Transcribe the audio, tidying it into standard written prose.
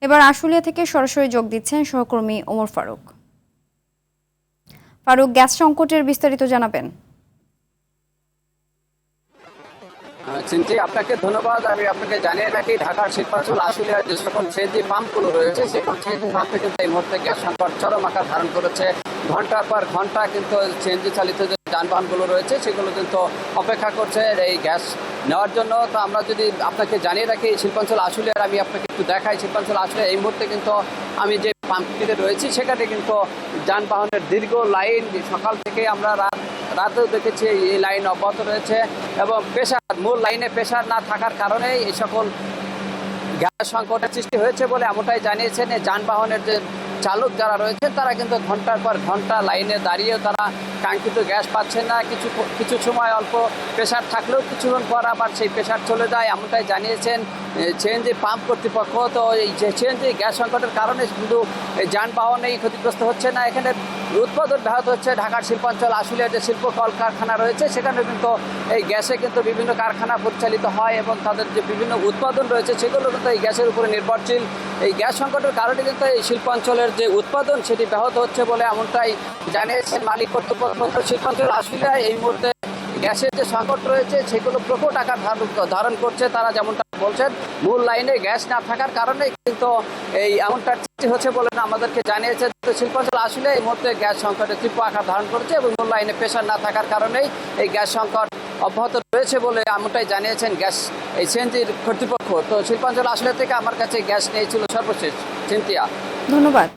এবার আশুলিয়া থেকে সরাসরি যোগ দিচ্ছেন সহকর্মী ওমর ফারুক। ফারুক, গ্যাস সংকটের বিস্তারিত জানাবেন। চিন্তি, আপনাকে ধন্যবাদ। আমি আপনাকে জানিয়ে রাখি, ঢাকার শিল্পাঞ্চল আশুলিয়ার যে সকল সিএনজি পাম্পগুলো রয়েছে সেসব সিএনজি পাম্পে কিন্তু এই মুহূর্তে গ্যাস সংকট চরম আকার ধারণ করেছে। ঘন্টার পর ঘন্টা কিন্তু সিএনজি চালিত যে যানবাহনগুলো রয়েছে সেগুলো কিন্তু অপেক্ষা করছে এই গ্যাস নেওয়ার জন্য। তো আমরা যদি আপনাকে জানিয়ে রাখি, শিল্পাঞ্চল আশুলিয়ার আমি আপনাকে একটু দেখাই। শিল্পাঞ্চল আশুলিয়া এই মুহূর্তে কিন্তু আমি যে পাম্পটিতে রয়েছি সেখানে কিন্তু যানবাহনের দীর্ঘ লাইন, সকাল থেকে আমরা রাতেও দেখেছি এই লাইন অব্যাহত রয়েছে এবং মূল লাইনে প্রেসার না থাকার কারণে এই সকল গ্যাস সংকটের সৃষ্টি হয়েছে বলে এমনটাই জানিয়েছেন। এই যানবাহনের যে চালক যারা রয়েছেন তারা কিন্তু ঘন্টার পর ঘন্টা লাইনে দাঁড়িয়েও তারা কাঙ্ক্ষিত গ্যাস পাচ্ছেন না। কিছু সময় অল্প প্রেসার থাকলেও কিছুক্ষণ পর আবার সেই প্রেসার চলে যায়, এমনটাই জানিয়েছেন সিএনজি পাম্প কর্তৃপক্ষ। তো এই যে সিএনজি গ্যাস সংকটের কারণে শুধু যানবাহনেই ক্ষতিগ্রস্ত হচ্ছে না, এখানে উৎপাদন ব্যাহত হচ্ছে। ঢাকার শিল্পাঞ্চল আশুলিয়ার যে শিল্প কলকারখানা রয়েছে সেখানে কিন্তু এই গ্যাসে কিন্তু বিভিন্ন কারখানা পরিচালিত হয় এবং তাদের যে বিভিন্ন উৎপাদন রয়েছে সেগুলো কিন্তু এই গ্যাসের উপরে নির্ভরশীল। এই গ্যাস সংকটের কারণে কিন্তু এই শিল্পাঞ্চলের যে উৎপাদন সেটি ব্যাহত হচ্ছে বলে এমনটাই জানিয়েছেন মালিক কর্তৃপক্ষ। শিল্পাঞ্চল আশুলিয়ায় এই মুহূর্তে গ্যাসের যে সংকট রয়েছে সেগুলো প্রকট আকার ধারণ করছে। তারা যেমনটা বলছেন, মূল লাইনে গ্যাস না থাকার কারণে কিন্তু এই এমনটা সৃষ্টি হচ্ছে বলে আমাদেরকে জানিয়েছে। তো শিল্পাঞ্চল আসলে এই মুহূর্তে গ্যাস সংকটের তীব্র আকার ধারণ করছে এবং মূল লাইনে প্রেসার না থাকার কারণেই এই গ্যাস সংকট অব্যাহত রয়েছে বলে এমনটাই জানিয়েছেন এই সিএনজির কর্তৃপক্ষ। তো শিল্পাঞ্চল আসলে থেকে আমার কাছে গ্যাস নিয়েছিল সর্বশেষ। চিন্তিয়া, ধন্যবাদ।